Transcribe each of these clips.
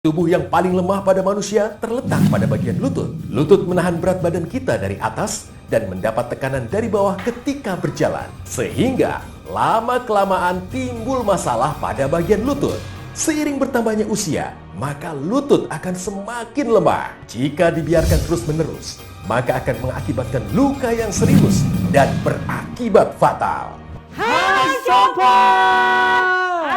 Tubuh yang paling lemah pada manusia terletak pada bagian lutut. Lutut menahan berat badan kita dari atas dan mendapat tekanan dari bawah ketika berjalan. Sehingga lama-kelamaan timbul masalah pada bagian lutut. Seiring bertambahnya usia, maka lutut akan semakin lemah. Jika dibiarkan terus-menerus, maka akan mengakibatkan luka yang serius dan berakibat fatal. Hai Sobat!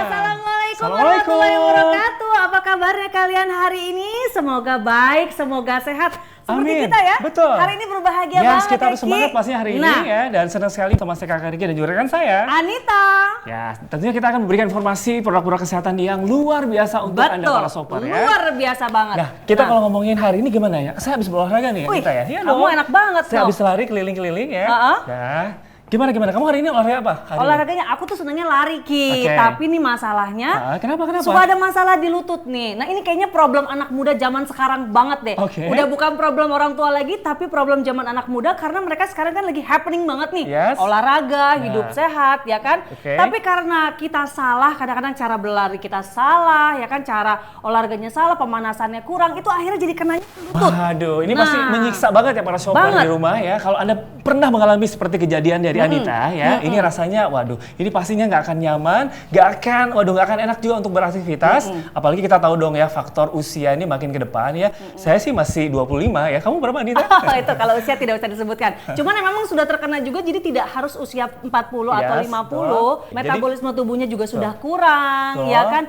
Assalamualaikum warahmatullahi wabarakatuh. Apa kabarnya kalian hari ini? Semoga baik, semoga sehat. Seperti Amin. kita ya. Betul. Hari ini berbahagia Ya, banget kita harus Eki. semangat pastinya hari ini ya. Dan senang sekali sama Kakak Riki dan juga rekan saya. Anita. Ya, tentunya kita akan memberikan informasi produk-produk kesehatan yang luar biasa untuk Anda para shopper ya. Luar biasa banget. Nah, kita kalau ngomongin hari ini gimana ya? Saya habis berolahraga nih Wih, Anita ya. Iya kamu enak banget Saya dong. habis lari keliling-keliling ya. Nah, gimana? Kamu hari ini olahraga apa? Hari ini? Olahraganya aku tuh senangnya lari Ki, Oke. tapi nih masalahnya Kenapa? suka ada masalah di lutut nih. Nah ini kayaknya problem anak muda zaman sekarang banget deh. Oke. Udah bukan problem orang tua lagi, tapi problem zaman anak muda karena mereka sekarang kan lagi happening banget nih. Yes. Olahraga, hidup sehat, ya kan? Oke. Tapi karena kita salah, kadang-kadang cara berlari kita salah, ya kan? Cara olahraganya salah, pemanasannya kurang, itu akhirnya jadi kenanya ke lutut. Waduh, ini pasti menyiksa banget ya para shopper Banget. di rumah ya. Kalau Anda pernah mengalami seperti kejadian dari Anita ya, ini rasanya waduh, ini pastinya nggak akan nyaman, nggak akan enak juga untuk beraktivitas. Apalagi kita tahu dong ya faktor usia ini makin ke depan ya. Saya sih masih 25 ya. Kamu berapa Anita? Itu kalau usia tidak usah disebutkan. Cuman memang sudah terkena juga, jadi tidak harus usia 40 atau Yes, 50. betul. Metabolisme tubuhnya juga sudah kurang, Betul. ya kan?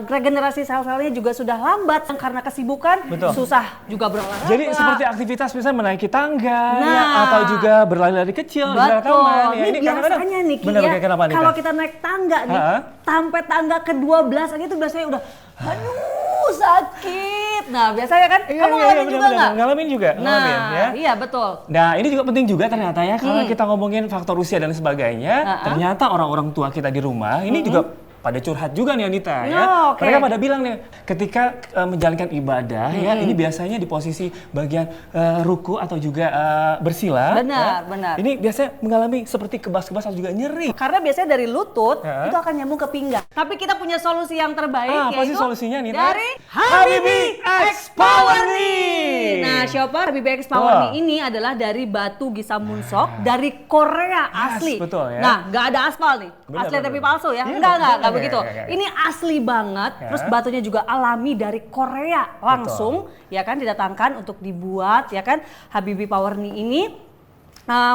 Regenerasi sel-selnya juga sudah lambat karena kesibukan, Betul. susah juga berolahraga. Jadi seperti aktivitas misalnya menaiki tangga ya, Nah. atau juga berlari-lari kecil di dalam Betul. taman ya. Ini biasanya nih Ki, benar, ya, kenapa Anita? kalau kita naik tangga nih, sampai tangga ke-12 aja itu biasanya udah aduh sakit. Nah biasanya kan, kamu ngalamin juga nggak? Ngalamin juga, ngalamin Nah, ya. iya betul. Nah ini juga penting juga ternyata ya, kalau kita ngomongin faktor usia dan sebagainya, ternyata orang-orang tua kita di rumah ini juga pada curhat juga nih Anita ya. Oke. Mereka pada bilang nih, ketika menjalankan ibadah ya, ini biasanya di posisi bagian ruku atau juga bersila. Benar, ya, benar. Ini biasanya mengalami seperti kebas-kebas atau juga nyeri. Karena biasanya dari lutut Ya. itu akan nyambung ke pinggang. Tapi kita punya solusi yang terbaik Apa sih yaitu solusinya Anita? dari Habibie X Power Knee. Nah, shopper Habibie X Power Knee ini adalah dari batu Gisa Munsok dari Korea asli. betul ya. Nah, nggak ada aspal nih. Benar, Asli benar, tapi benar. palsu ya. Iya, Enggak benar, begitu. iya. Ini asli banget. Ya. Terus batunya juga alami dari Korea langsung ya kan didatangkan untuk dibuat ya kan. Habibie Power Knee ini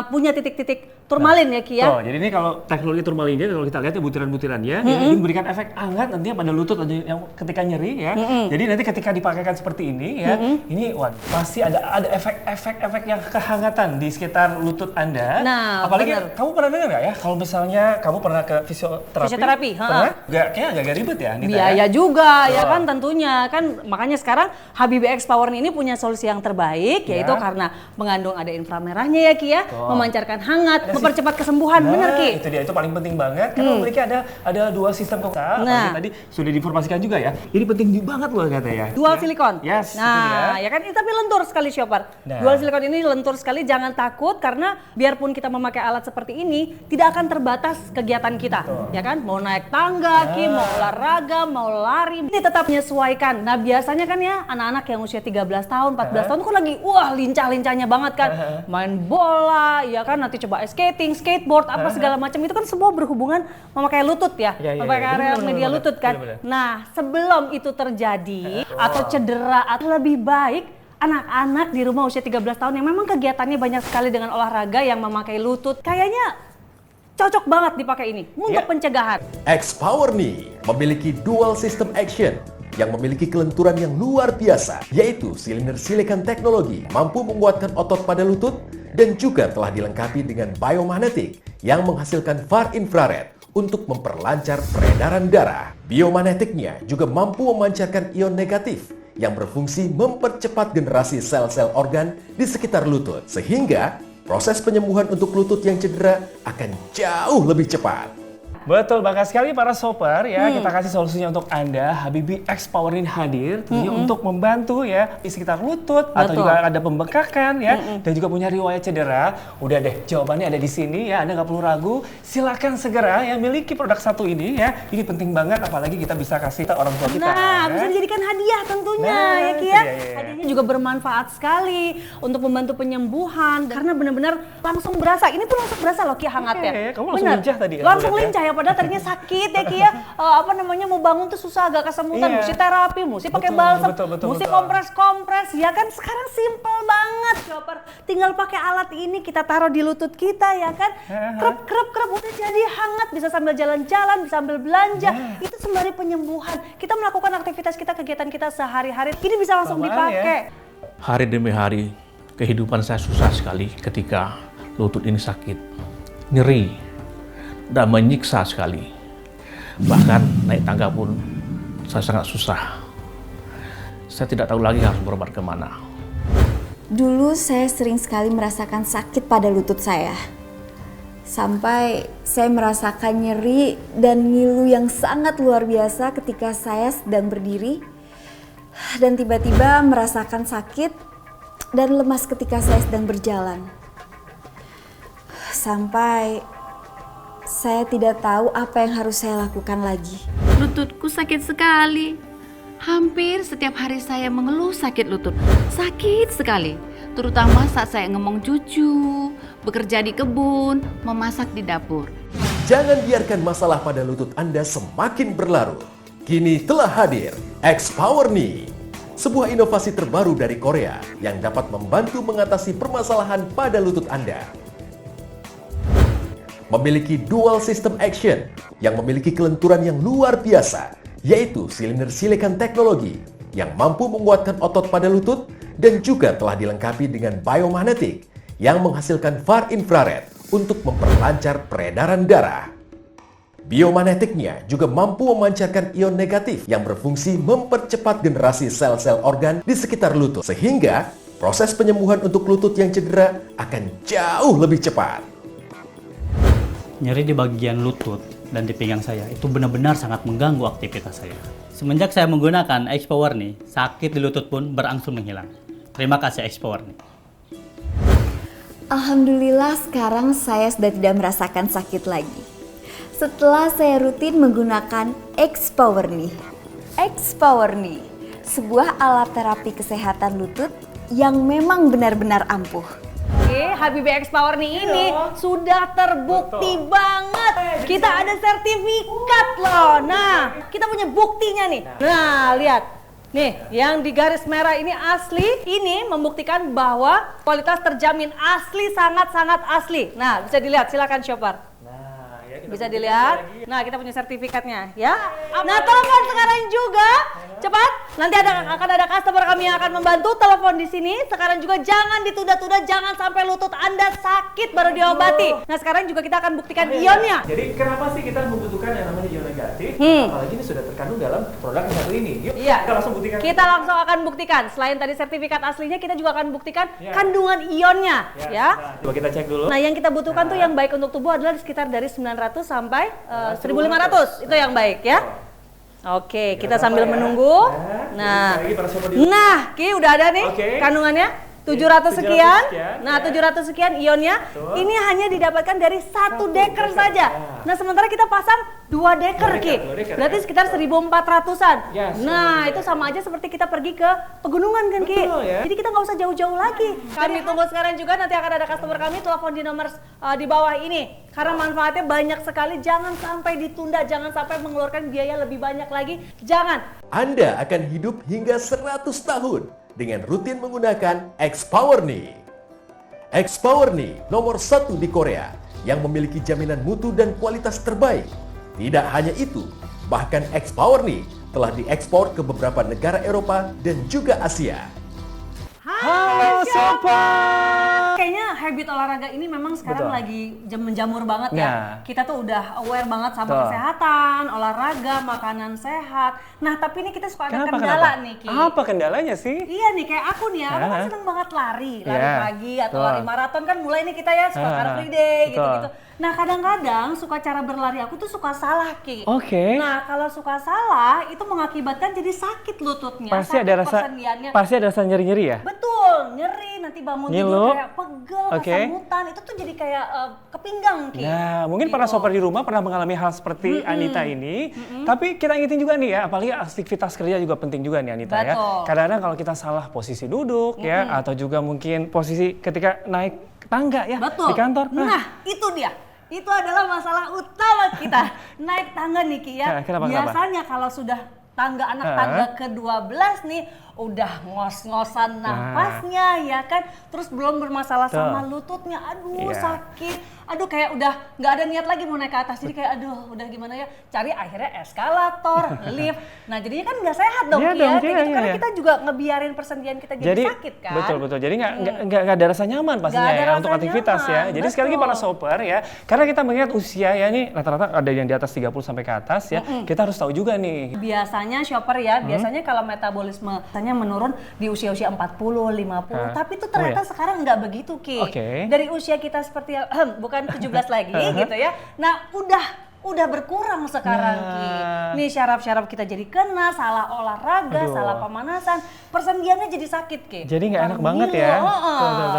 punya titik-titik turmalin ya Ki ya. Tuh, jadi ini kalau teknologi turmalinnya kalau kita lihat ya butiran-butirannya ini memberikan efek hangat nantinya pada lutut yang ketika nyeri ya. Jadi nanti ketika dipakaikan seperti ini ya, ini waduh, pasti ada efek-efek yang kehangatan di sekitar lutut Anda. Nah, apalagi bener. kamu pernah dengar nggak ya kalau misalnya kamu pernah ke fisioterapi? Fisioterapi, Pernah? Kayaknya agak ribet ya Anita, Biaya ya? juga ya Betul. kan tentunya kan, makanya sekarang Habibie X Power ini punya solusi yang terbaik yaitu karena mengandung ada inframerahnya ya Ki ya, memancarkan hangat, mempercepat kesembuhan. Bener Ki? Itu dia, itu paling penting banget karena memiliki ada dua sistem kotak. Nah. Tadi sudah diinformasikan juga ya. Ini penting banget loh katanya. Dual Ya. silikon. Yes, itu Nah, dia. ya kan ini tapi lentur sekali shopper. Nah. Dual silikon ini lentur sekali, jangan takut karena biarpun kita memakai alat seperti ini tidak akan terbatas kegiatan kita. Ya kan? Mau naik tangga, Ki, mau olahraga, mau lari, ini tetap menyesuaikan. Nah, biasanya kan ya anak-anak yang usia 13 tahun, 14 tahun kan lagi wah lincah-lincahnya banget kan. Main bola, ya kan, nanti coba skating, skateboard, apa segala macam itu kan semua berhubungan memakai lutut ya. Iya, Memakai area bener, media bener, lutut kan. bener. Nah, sebelum itu terjadi atau cedera atau lebih baik anak-anak di rumah usia 13 tahun yang memang kegiatannya banyak sekali dengan olahraga yang memakai lutut, kayaknya cocok banget dipakai ini untuk pencegahan. X Power Knee memiliki dual system action yang memiliki kelenturan yang luar biasa, yaitu silinder silikon teknologi mampu menguatkan otot pada lutut dan juga telah dilengkapi dengan biomagnetik yang menghasilkan far infrared untuk memperlancar peredaran darah. Biomagnetiknya juga mampu memancarkan ion negatif yang berfungsi mempercepat generasi sel-sel organ di sekitar lutut, sehingga proses penyembuhan untuk lutut yang cedera akan jauh lebih cepat. Betul banget sekali para shopper ya, kita kasih solusinya untuk Anda. Habibie X Power ini hadir tentunya untuk membantu ya di sekitar lutut atau juga ada pembengkakan ya dan juga punya riwayat cedera. Udah deh, jawabannya ada di sini ya. Anda nggak perlu ragu, silakan segera ya miliki produk satu ini ya. Ini penting banget apalagi kita bisa kasih ke orang tua kita. Nah, bisa dijadikan hadiah tentunya ya Ki ya. Hadiahnya juga bermanfaat sekali untuk membantu penyembuhan karena benar-benar langsung berasa. Ini pun langsung berasa loh Ki hangatnya. Iya, kamu langsung lincah tadi ya, Langsung lihat ya. lincah ya, padahal tadinya sakit ya Ki ya. Mau bangun tuh susah, agak kesemutan, mesti terapi, mesti pakai balsam, mesti kompres-kompres ya kan. Sekarang simple banget shopper. Tinggal pakai alat ini kita taruh di lutut kita ya kan. Krep udah jadi hangat, bisa sambil jalan-jalan, bisa sambil belanja. Itu sembari penyembuhan. Kita melakukan aktivitas kita, kegiatan kita sehari-hari. Ini bisa langsung dipakai. Hari demi hari kehidupan saya susah sekali ketika lutut ini sakit, nyeri, dan menyiksa sekali. Bahkan naik tangga pun saya sangat susah. Saya tidak tahu lagi harus berobat kemana. Dulu saya sering sekali merasakan sakit pada lutut saya. Sampai saya merasakan nyeri dan ngilu yang sangat luar biasa ketika saya sedang berdiri. Dan tiba-tiba merasakan sakit dan lemas ketika saya sedang berjalan. Sampai saya tidak tahu apa yang harus saya lakukan lagi. Lututku sakit sekali. Hampir setiap hari saya mengeluh sakit lutut. Sakit sekali. Terutama saat saya ngomong cucu, bekerja di kebun, memasak di dapur. Jangan biarkan masalah pada lutut Anda semakin berlarut. Kini telah hadir X Power Knee, sebuah inovasi terbaru dari Korea yang dapat membantu mengatasi permasalahan pada lutut Anda. Memiliki dual system action yang memiliki kelenturan yang luar biasa, yaitu silinder silikon teknologi yang mampu menguatkan otot pada lutut dan juga telah dilengkapi dengan biomagnetik yang menghasilkan far infrared untuk memperlancar peredaran darah. Biomagnetiknya juga mampu memancarkan ion negatif yang berfungsi mempercepat generasi sel-sel organ di sekitar lutut, sehingga proses penyembuhan untuk lutut yang cedera akan jauh lebih cepat. Nyeri di bagian lutut dan di pinggang saya itu benar-benar sangat mengganggu aktivitas saya. Semenjak saya menggunakan X Power nih, sakit di lutut pun berangsur menghilang. Terima kasih X Power nih. Alhamdulillah sekarang saya sudah tidak merasakan sakit lagi. Setelah saya rutin menggunakan X Power Knee. X Power Knee, sebuah alat terapi kesehatan lutut yang memang benar-benar ampuh. Oke, Habibie X Power Knee ini sudah terbukti banget. Kita ada sertifikat loh. Nah, kita punya buktinya nih. Nah, lihat. Nih, yang di garis merah ini asli. Ini membuktikan bahwa kualitas terjamin asli, sangat-sangat asli. Nah, bisa dilihat, silakan shopper. Bisa dilihat. Nah, kita punya sertifikatnya ya. Nah, telepon sekarang juga. Cepat. Nanti akan ada customer kami yang akan membantu. Telepon di sini. Sekarang juga jangan ditunda-tunda, jangan sampai lutut Anda sakit baru diobati. Nah, sekarang juga kita akan buktikan ionnya. Jadi kenapa sih kita membutuhkan yang namanya ion negatif? Apalagi ini sudah terkandung dalam produk yang satu ini. Yuk, Iya. kita langsung buktikan. Kita langsung akan buktikan. Selain tadi sertifikat aslinya, kita juga akan buktikan kandungan ionnya ya. Nah, coba kita cek dulu. Nah, yang kita butuhkan tuh yang baik untuk tubuh adalah sekitar dari 900 sampai 1500. Itu yang baik ya. Oke, kita sambil menunggu. Nah, Ki udah ada nih kandungannya. 700 sekian. Nah, 700 sekian ionnya. Ini hanya didapatkan dari 1 deker saja. Nah, sementara kita pasang 2 deker, Ki. Berarti sekitar 1400-an. Nah, itu sama aja seperti kita pergi ke pegunungan kan, Ki. Jadi kita nggak usah jauh-jauh lagi. Kami tunggu sekarang juga, nanti akan ada customer kami telepon di nomor di bawah ini. Karena manfaatnya banyak sekali, jangan sampai ditunda, jangan sampai mengeluarkan biaya lebih banyak lagi. Jangan. Anda akan hidup hingga 100 tahun dengan rutin menggunakan X Power Knee. X Power Knee nomor 1 di Korea yang memiliki jaminan mutu dan kualitas terbaik. Tidak hanya itu, bahkan X Power Knee telah diekspor ke beberapa negara Eropa dan juga Asia. Halo sobat. Kayaknya habit olahraga ini memang sekarang Betul. lagi menjamur banget ya. Nah. Kita tuh udah aware banget sama Betul. kesehatan, olahraga, makanan sehat. Nah, tapi ini kita suka ada Kenapa? kendala nih, Ki. Apa kendalanya sih? Iya nih, kayak aku nih ya, aku kan Ah. seneng banget lari Iya, pagi atau betul. lari maraton kan mulai nih kita ya suka Ah, Car Free Day betul. gitu-gitu. Nah, kadang-kadang suka cara berlari aku tuh suka salah, Ki. Oke. Nah, kalau suka salah itu mengakibatkan jadi sakit lututnya, Pasti sakit ada rasa persendiannya. pasti ada rasa nyeri-nyeri ya? Betul, nyeri, nanti bangun Ngilu. tidur kayak pegel, Oke. kesemutan, itu tuh jadi kayak kepinggang, Ki. Nah, mungkin para Gitu. shopper di rumah pernah mengalami hal seperti Anita ini. Tapi kita ingetin juga nih ya, apalagi aktivitas kerja juga penting juga nih Anita ya. Betul. Kadang-kadang kalau kita salah posisi duduk ya, atau juga mungkin posisi ketika naik tangga ya Betul. di kantor. Nah, itu dia. Itu adalah masalah utama kita. Naik tangga nih, Ki ya. Nah, kenapa? Biasanya kalau sudah tangga anak tangga ke-12 nih, udah ngos-ngosan nafasnya ya kan. Terus belum bermasalah Betul. sama lututnya. Aduh, Iya. sakit. Aduh, kayak udah nggak ada niat lagi mau naik ke atas. Jadi kayak aduh, udah gimana ya? Cari akhirnya eskalator, lift. Nah, jadinya kan nggak sehat dong, Iya Ki dong, ya. iya, Kayak gitu, iya, karena iya. kita juga ngebiarin persendian kita jadi sakit kan. Betul. Jadi nggak ada rasa nyaman pastinya Nggak ada ya untuk rasa aktivitas ya. nyaman, Jadi sekali lagi betul. para shopper ya, karena kita mengingat usia ya nih rata-rata ada yang di atas 30 sampai ke atas ya. Kita harus tahu juga nih. Biasanya shopper ya, biasanya kalau metabolisme katanya menurun di usia-usia 40, 50, tapi itu ternyata sekarang nggak begitu, Ki. Oke. Dari usia kita seperti bukan 17 lagi gitu ya. Nah, udah berkurang sekarang, Ki. Nih syaraf-syaraf kita jadi kena, salah olahraga, Aduh. salah pemanasan, persendiannya jadi sakit, Ki. Jadi nggak enak Baru banget ngilu, ya.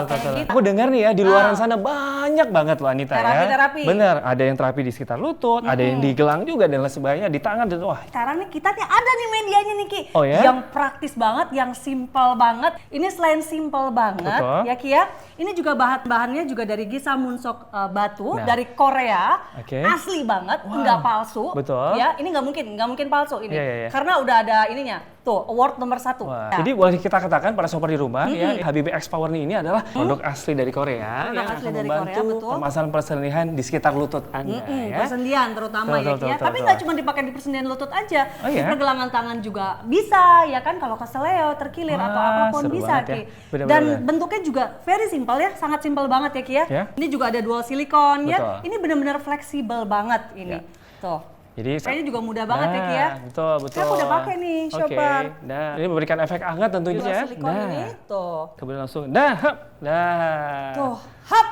kayak gitu. Aku dengar nih ya di luaran sana banyak banget loh Anita ya. Terapi-terapi. Bener, ada yang terapi di sekitar lutut, ada yang di gelang juga dan lain sebagainya, di tangan dan wah. Sekarang nih kita nih ada nih medianya nih, Ki. Oh ya? Yang praktis banget, yang simple banget. Ini selain simple banget Betul. ya, Ki ya. Ini juga bahannya juga dari Gisa Munsok batu Nah. dari Korea. Oke. Asli banget, nggak palsu. Betul. Ya, ini nggak mungkin palsu ini. Iya, iya, iya. Karena udah ada ininya. Tuh, award nomor 1. Wah, jadi boleh kita katakan para shopper di rumah ya, Habibie X Power ini adalah produk asli dari Korea Produk yang asli akan dari membantu Korea, betul. permasalahan perselingkuhan di sekitar lutut Anda ya. Persendian terutama Betul, ya, Ki ya. betul, Tapi betul. nggak cuma dipakai di persendian lutut aja. Oh, Di iya? pergelangan tangan juga bisa ya kan, kalau keseleo, terkilir atau Wah, apapun seru bisa, banget ya. Ki. Benar-benar. Dan bentuknya juga very simple ya, sangat simple banget ya, Ki ya. Ya. Ini juga ada dual silikon ya. Betul. Ini benar-benar fleksibel banget ini. Ya. Tuh. Jadi Kayaknya juga mudah banget ya, Ki ya. Betul. Saya udah pakai nih, Oke. shopper. Nah, ini memberikan efek hangat tentunya Dual ya. silikon ini tuh. Kemudian langsung hap. Tuh, hap.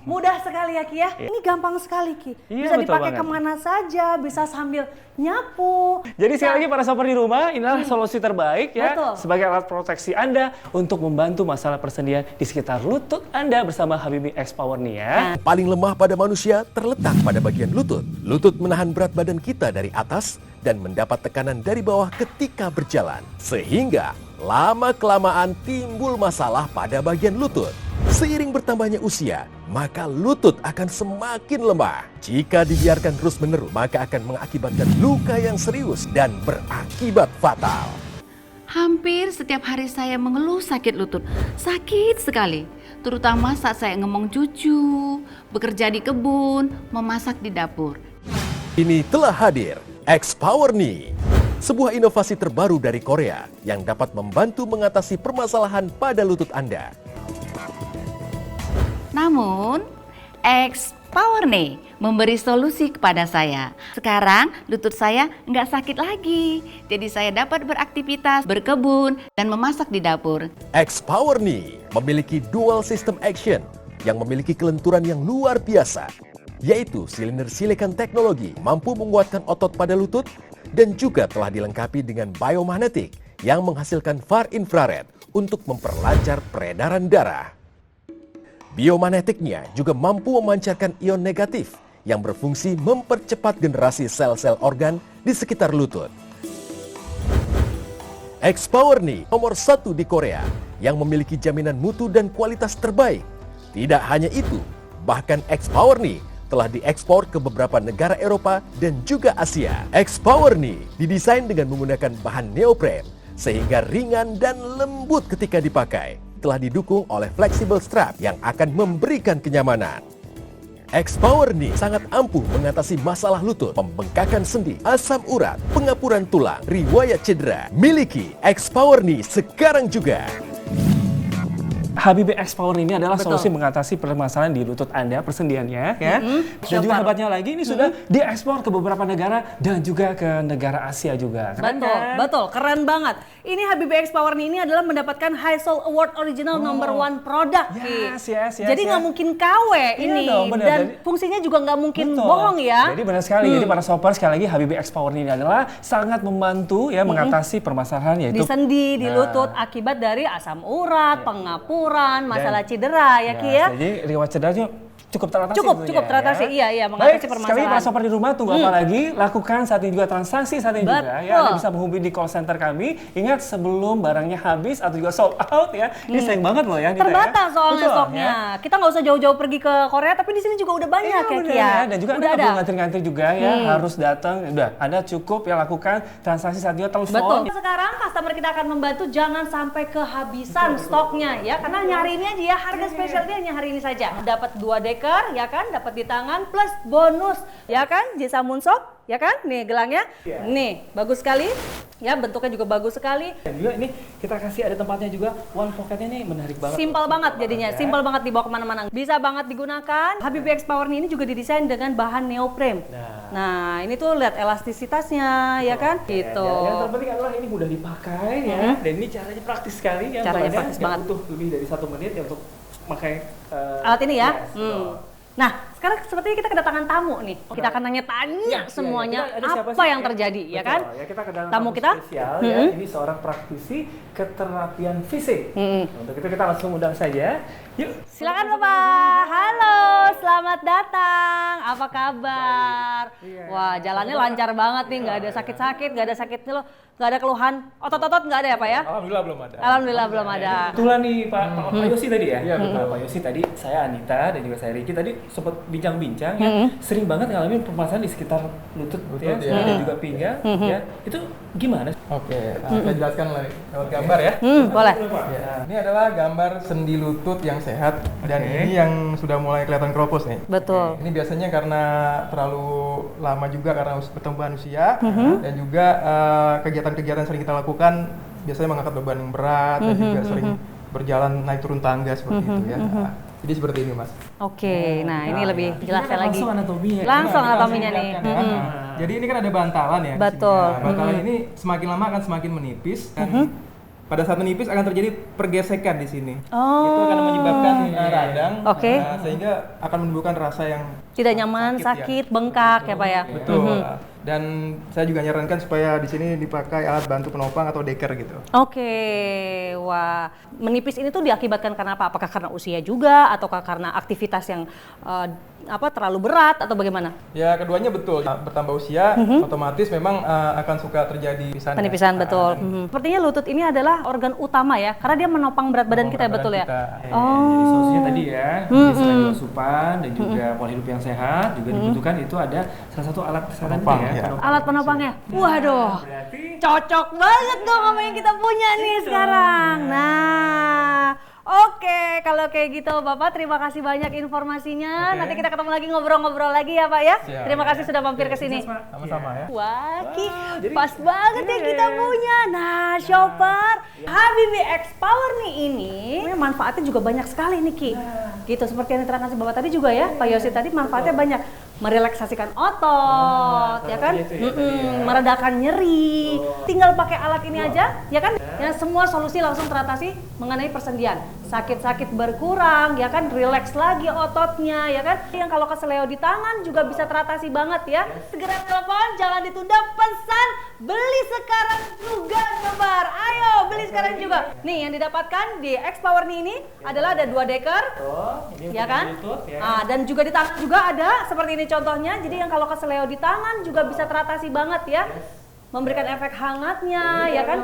Mudah sekali ya, Ki ya. Ini gampang sekali, Ki. Iya, Bisa betul dipakai banget. kemana saja, bisa sambil nyapu. Jadi sekali lagi para shopper di rumah, inilah solusi terbaik ya Betul. sebagai alat proteksi Anda untuk membantu masalah persendian di sekitar lutut Anda bersama Habibie X Power nih ya. Paling lemah pada manusia terletak pada bagian lutut. Lutut menahan berat badan kita dari atas dan mendapat tekanan dari bawah ketika berjalan. Sehingga lama-kelamaan timbul masalah pada bagian lutut. Seiring bertambahnya usia, maka lutut akan semakin lemah. Jika dibiarkan terus-menerus, maka akan mengakibatkan luka yang serius dan berakibat fatal. Hampir setiap hari saya mengeluh sakit lutut. Sakit sekali. Terutama saat saya ngomong cucu, bekerja di kebun, memasak di dapur. Ini telah hadir X-Power Knee, sebuah inovasi terbaru dari Korea yang dapat membantu mengatasi permasalahan pada lutut Anda. Namun, X Power nih memberi solusi kepada saya. Sekarang lutut saya nggak sakit lagi. Jadi saya dapat beraktivitas, berkebun, dan memasak di dapur. X-Power Knee memiliki dual system action yang memiliki kelenturan yang luar biasa, yaitu silinder silikon teknologi mampu menguatkan otot pada lutut dan juga telah dilengkapi dengan biomagnetik yang menghasilkan far infrared untuk memperlancar peredaran darah. Biomagnetiknya juga mampu memancarkan ion negatif yang berfungsi mempercepat generasi sel-sel organ di sekitar lutut. X-Power Knee nomor 1 di Korea yang memiliki jaminan mutu dan kualitas terbaik. Tidak hanya itu, bahkan X-Power Knee telah diekspor ke beberapa negara Eropa dan juga Asia. X-Power Knee didesain dengan menggunakan bahan neopren sehingga ringan dan lembut ketika dipakai. Telah didukung oleh flexible strap yang akan memberikan kenyamanan. X-Power Knee sangat ampuh mengatasi masalah lutut, pembengkakan sendi, asam urat, pengapuran tulang, riwayat cedera. Miliki X-Power Knee sekarang juga. Habibie X Power ini adalah Betul. solusi mengatasi permasalahan di lutut Anda, persendiannya ya. Dan juga hebatnya lagi ini sudah diekspor ke beberapa negara dan juga ke negara Asia juga. Keren Betul, kan? betul, keren banget. Ini Habibie X Power ini adalah mendapatkan High Soul Award Original Number 1 Product. Yes, Ki. yes, yes, Jadi nggak yes. mungkin KW ini dong, benar. dan Jadi- fungsinya juga nggak mungkin Betul. bohong ya. Jadi benar sekali. Jadi para shopper sekali lagi Habibie X Power ini adalah sangat membantu ya mengatasi permasalahan Di yaitu sendi, di Nah. lutut akibat dari asam urat, pengapuran, masalah cedera ya Ki ya. Jadi riwayat cederanya cukup teratasi. Cukup tentunya, teratasi, ya. iya, mengatasi Baik, sekali permasalahan. para shopper di rumah tunggu apa lagi? Lakukan saat ini juga transaksi saat ini juga ya. Anda Betul. bisa menghubungi di call center kami. Ingat sebelum barangnya habis atau juga sold out ya. Ini sayang banget loh ya. Nita, Terbatas ya. soalnya Betul, stoknya. ya. Kita nggak usah jauh-jauh pergi ke Korea, tapi di sini juga udah banyak Iya, ya bener Ki ya. Dan juga Anda udah nggak ada. perlu ngantri-ngantri juga ya, harus datang. Udah, Anda cukup ya lakukan transaksi saat juga telepon. Betul. Sekarang customer kita akan membantu jangan sampai kehabisan stoknya ya, karena hanya hari ini aja ya, harga spesialnya hanya hari ini saja. Dapat 2 deker ya kan, dapat di tangan plus bonus ya kan, Jisa Moonsock ya kan, nih gelangnya, nih bagus sekali ya, bentuknya juga bagus sekali. Dan juga ini kita kasih ada tempatnya juga, one pocketnya nih menarik banget. Simpel banget jadinya, simpel banget dibawa kemana-mana, bisa banget digunakan. Habibie X Power ini juga didesain dengan bahan neoprene. Nah ini tuh lihat elastisitasnya ya kan, gitu. Yang terpenting adalah ini mudah dipakai ya, dan ini caranya praktis sekali ya. Caranya makanya praktis nggak banget. butuh lebih dari 1 menit ya untuk pakai Alat ini ya. yes, betul. Nah, sekarang sepertinya kita kedatangan tamu nih. Kita akan tanya-tanya semuanya Kita ada siapa apa sih? yang terjadi, ya Betul, kan? Ya, kita kedatangan Tamu kita? spesial ya. Ini seorang praktisi keterapian fisik. Untuk itu kita langsung undang saja. Yuk. Silakan Bapak. Halo, selamat datang. Apa kabar? Wah, jalannya lancar banget nih, nggak ada sakit-sakit, nggak ada sakit loh, nggak ada keluhan otot-otot nggak ada ya Pak ya? Alhamdulillah belum ada. Alhamdulillah belum ada. Kebetulan nih Pak Yosi tadi ya. Iya betul. Pak Yosi tadi, saya Anita dan juga saya Ricky tadi sempat bincang-bincang ya. Sering banget ngalamin permasalahan di sekitar lutut ya, dan juga pinggang ya. Itu gimana? Oke, saya jelaskan lewat gambar ya. Boleh. Ya, ini adalah gambar sendi lutut yang sehat dan ini yang sudah mulai kelihatan keropos nih. Betul. Ini biasanya karena terlalu lama juga karena pertumbuhan usia dan juga kegiatan-kegiatan sering kita lakukan biasanya mengangkat beban yang berat dan juga sering berjalan naik turun tangga seperti itu ya. Nah, jadi seperti ini Mas. Oke, nah ini lebih jelasnya lagi. Langsung anatominya. Langsung Nah, kita anatominya nih. lihat kan, ya. Jadi ini kan ada bantalan ya. di sini. Betul. Nah, bantalan ini semakin lama akan semakin menipis dan pada saat menipis akan terjadi pergesekan di sini. Oh. Itu akan menyebabkan radang, Oke. sehingga akan menimbulkan rasa yang Tidak nyaman, sakit, bengkak ya Pak ya? betul. Dan saya juga nyarankan supaya di sini dipakai alat bantu penopang atau deker gitu. Oke, wah, menipis ini tuh diakibatkan karena apa? Apakah karena usia juga, ataukah karena aktivitas yang terlalu berat atau bagaimana? Ya keduanya betul. Bertambah usia, otomatis memang akan suka terjadi Penipisan betul. Sepertinya lutut ini adalah organ utama ya, karena dia menopang berat badan kita betul ya. Jadi solusinya tadi ya, selain asupan dan juga pola hidup yang sehat, juga dibutuhkan itu ada salah satu alat kesehatan Penopang, itu ya. ya. Alat penopangnya, waduh, cocok banget dong sama yang kita punya nih sekarang. Nah, oke, kalau kayak gitu Bapak terima kasih banyak informasinya. Nanti kita ketemu lagi ngobrol-ngobrol lagi ya Pak ya. Siap. Terima kasih sudah mampir ke sini. Sama-sama ya. Wah, Ki, pas banget yang kita punya. Nah, shopper, Habibie X Power nih ini manfaatnya juga banyak sekali nih Ki. Gitu, seperti yang diterangkan si Bapak tadi juga ya, Pak Yosi tadi manfaatnya banyak. Merelaksasikan otot, ya kan? Meredakan nyeri. Tinggal pakai alat ini aja, ya kan? Ya, semua solusi langsung teratasi mengenai persendian. Sakit-sakit berkurang, ya kan? Relax lagi ototnya, ya kan? Yang kalau keseleo di tangan juga bisa teratasi banget ya. Segera telepon, jangan ditunda, pesan, beli sekarang juga Sobar. Ayo, beli sekarang juga. Nih, yang didapatkan di X Power ini adalah ada 2 deker, ya kan? Dan juga di tangan juga ada seperti ini contohnya. Jadi yang kalau keseleo di tangan juga bisa teratasi banget ya. Memberikan efek hangatnya, ya kan,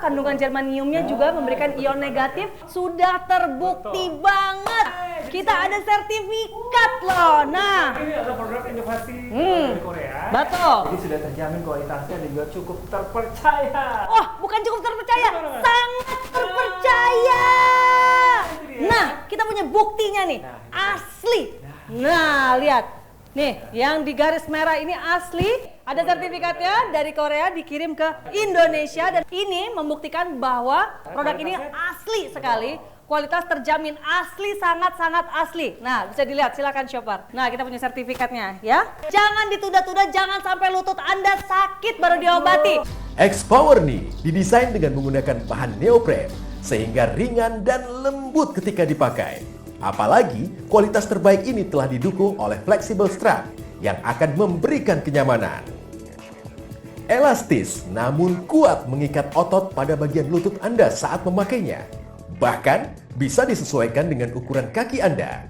kandungan germaniumnya juga memberikan ion negatif, sudah terbukti banget. Kita ada sertifikat loh. Nah, Ini adalah produk inovasi dari Korea. betul. Jadi sudah terjamin kualitasnya dan juga cukup terpercaya. Oh, bukan cukup terpercaya, sangat terpercaya. Nah, kita punya buktinya nih, asli. Nah, lihat. Nih, yang di garis merah ini asli, ada sertifikatnya dari Korea dikirim ke Indonesia dan ini membuktikan bahwa produk ini asli sekali, kualitas terjamin asli, sangat-sangat asli. Nah, bisa dilihat, silakan shopper. Nah, kita punya sertifikatnya ya. Jangan ditunda-tunda, jangan sampai lutut Anda sakit baru diobati. X-Power Knee didesain dengan menggunakan bahan neoprene sehingga ringan dan lembut ketika dipakai. Apalagi kualitas terbaik ini telah didukung oleh flexible strap yang akan memberikan kenyamanan. Elastis namun kuat mengikat otot pada bagian lutut Anda saat memakainya. Bahkan bisa disesuaikan dengan ukuran kaki Anda.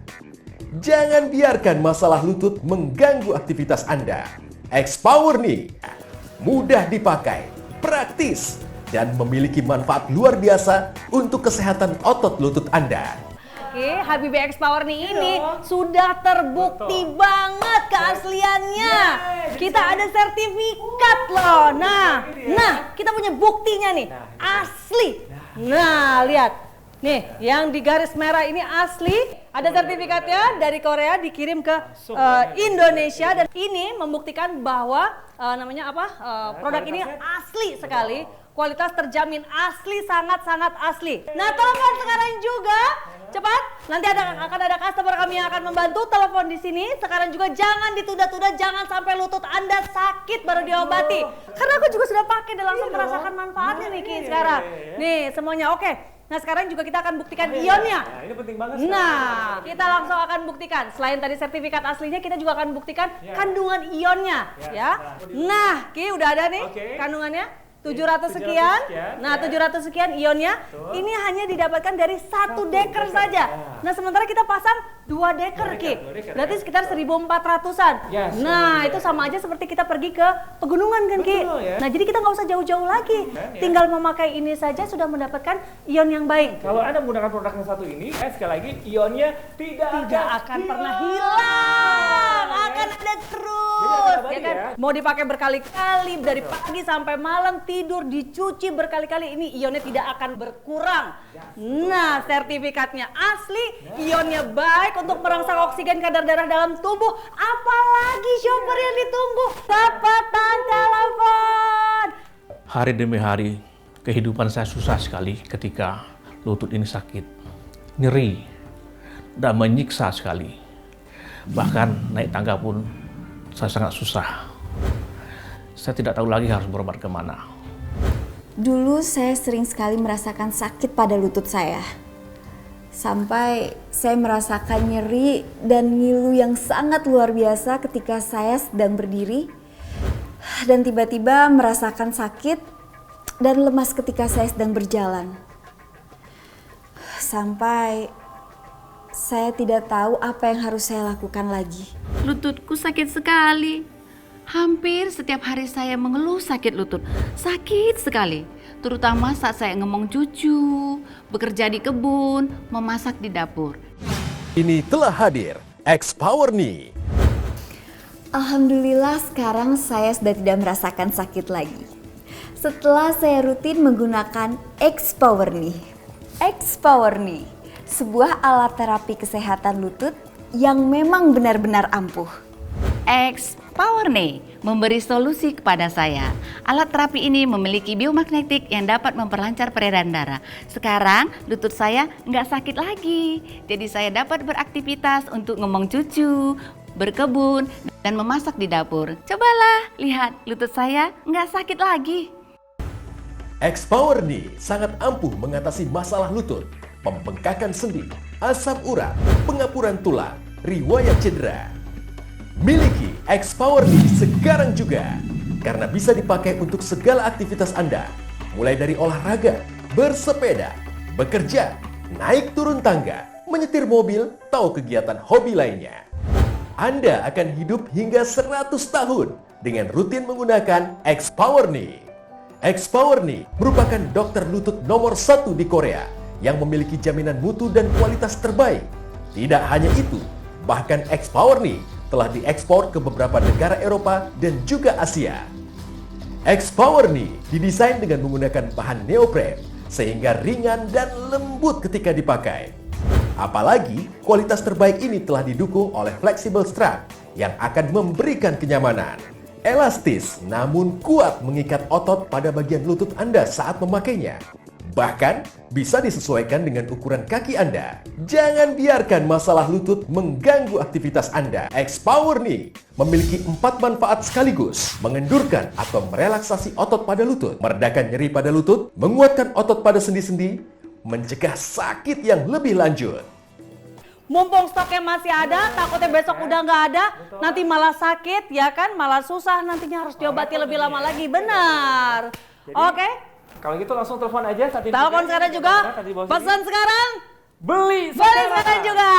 Jangan biarkan masalah lutut mengganggu aktivitas Anda. X-Power Knee mudah dipakai, praktis, dan memiliki manfaat luar biasa untuk kesehatan otot lutut Anda. Oke, Habibie X-Power Knee ini sudah terbukti banget keasliannya. Kita ada sertifikat loh. Nah, kita punya buktinya nih, asli. Nah, lihat. Nih, yang di garis merah ini asli. Ada sertifikatnya dari Korea dikirim ke Indonesia dan ini membuktikan bahwa produk ini asli sekali. Kualitas terjamin asli, sangat-sangat asli. Nah, telepon sekarang juga. Cepat, nanti akan ada customer kami yang akan membantu. Telepon di sini. Sekarang juga jangan ditunda-tunda, jangan sampai lutut Anda sakit baru diobati. Karena aku juga sudah pakai dan langsung merasakan manfaatnya nih Ki sekarang. Nih, semuanya oke. Nah, sekarang juga kita akan buktikan ionnya. Nah, ini penting banget. Nah, kita langsung akan buktikan. Selain tadi sertifikat aslinya, kita juga akan buktikan kandungan ionnya, ya. Nah, Ki udah ada nih kandungannya. 700 sekian. Nah, 700 sekian ionnya. Ini hanya didapatkan dari 1 deker saja. Nah, sementara kita pasang 2 deker, Ki. Berarti sekitar 1.400-an. Nah, itu sama aja seperti kita pergi ke pegunungan kan, Ki. Nah, jadi kita nggak usah jauh-jauh lagi. Tinggal memakai ini saja sudah mendapatkan ion yang baik. Kalau Anda menggunakan produk yang satu ini, sekali lagi ionnya tidak akan pernah hilang. Akan ada terus. Ya kan? Mau dipakai berkali-kali dari pagi sampai malam, tidur, dicuci berkali-kali, ini ionnya tidak akan berkurang. Nah, sertifikatnya asli, ionnya baik untuk merangsang oksigen kadar darah dalam tubuh. Apalagi shopper yang ditunggu, dapatan telepon. Hari demi hari, kehidupan saya susah sekali ketika lutut ini sakit, nyeri, dan menyiksa sekali. Bahkan naik tangga pun saya sangat susah. Saya tidak tahu lagi harus berobat kemana. Dulu saya sering sekali merasakan sakit pada lutut saya. Sampai saya merasakan nyeri dan ngilu yang sangat luar biasa ketika saya sedang berdiri. Dan tiba-tiba merasakan sakit dan lemas ketika saya sedang berjalan. Sampai saya tidak tahu apa yang harus saya lakukan lagi. Lututku sakit sekali. Hampir setiap hari saya mengeluh sakit lutut. Sakit sekali. Terutama saat saya ngomong cucu, bekerja di kebun, memasak di dapur. Ini telah hadir X-Power Knee. Alhamdulillah sekarang saya sudah tidak merasakan sakit lagi. Setelah saya rutin menggunakan X-Power Knee. X-Power Knee, sebuah alat terapi kesehatan lutut yang memang benar-benar ampuh. X-Power Knee memberi solusi kepada saya. Alat terapi ini memiliki biomagnetik yang dapat memperlancar peredaran darah. Sekarang lutut saya nggak sakit lagi. Jadi saya dapat beraktivitas untuk ngomong cucu, berkebun, dan memasak di dapur. Cobalah, lihat lutut saya nggak sakit lagi. X-Power Knee sangat ampuh mengatasi masalah lutut, pembengkakan sendi, asam urat, pengapuran tulang, riwayat cedera. Miliki X-Power Knee sekarang juga, karena bisa dipakai untuk segala aktivitas Anda, mulai dari olahraga, bersepeda, bekerja, naik turun tangga, menyetir mobil, atau kegiatan hobi lainnya. Anda akan hidup hingga 100 tahun dengan rutin menggunakan X-Power Knee. X-Power Knee merupakan dokter lutut nomor 1 di Korea yang memiliki jaminan mutu dan kualitas terbaik. Tidak hanya itu, bahkan X-Power Knee telah diekspor ke beberapa negara Eropa dan juga Asia. X-Power Knee didesain dengan menggunakan bahan neoprene sehingga ringan dan lembut ketika dipakai. Apalagi kualitas terbaik ini telah didukung oleh flexible strap yang akan memberikan kenyamanan. Elastis namun kuat mengikat otot pada bagian lutut Anda saat memakainya. Bahkan, bisa disesuaikan dengan ukuran kaki Anda. Jangan biarkan masalah lutut mengganggu aktivitas Anda. X-Power Knee memiliki 4 manfaat sekaligus. Mengendurkan atau merelaksasi otot pada lutut, meredakan nyeri pada lutut, menguatkan otot pada sendi-sendi, mencegah sakit yang lebih lanjut. Mumpung stoknya masih ada, takutnya besok udah nggak ada, nanti malah sakit, ya kan? Malah susah, nantinya harus diobati lebih lama lagi. Benar. Oke? Kalau gitu langsung telepon aja saat ini. Telepon sekarang juga. Pesan sekarang. Beli Sekarang juga.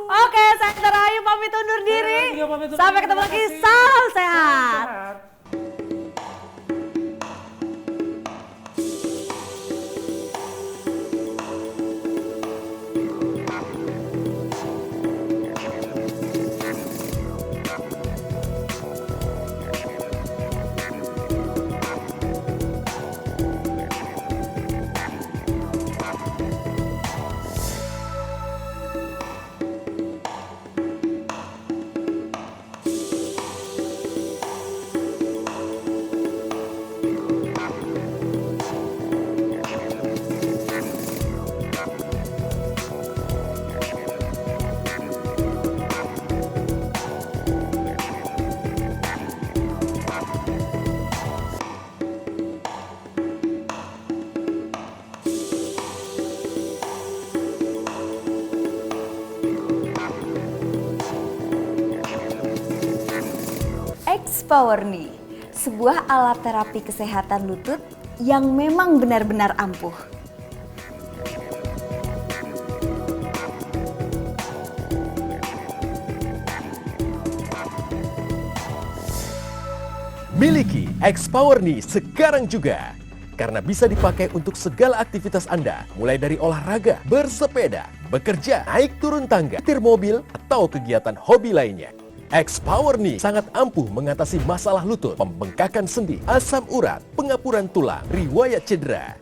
Oke, saya Terayu pamit undur diri. Sampai ketemu lagi. Salam sehat. X-Power Knee, sebuah alat terapi kesehatan lutut yang memang benar-benar ampuh. Miliki X-Power Knee sekarang juga. Karena bisa dipakai untuk segala aktivitas Anda, mulai dari olahraga, bersepeda, bekerja, naik turun tangga, setir mobil, atau kegiatan hobi lainnya. X-Power Knee sangat ampuh mengatasi masalah lutut, pembengkakan sendi, asam urat, pengapuran tulang, riwayat cedera.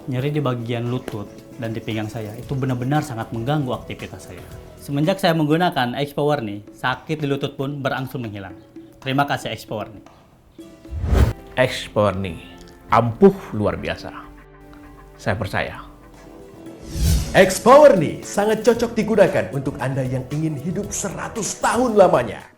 Nyeri di bagian lutut dan di pinggang saya itu benar-benar sangat mengganggu aktivitas saya. Semenjak saya menggunakan X-Power Knee, sakit di lutut pun berangsur menghilang. Terima kasih X-Power Knee. X-Power Knee ampuh luar biasa. Saya percaya. X-Power Knee sangat cocok digunakan untuk Anda yang ingin hidup 100 tahun lamanya.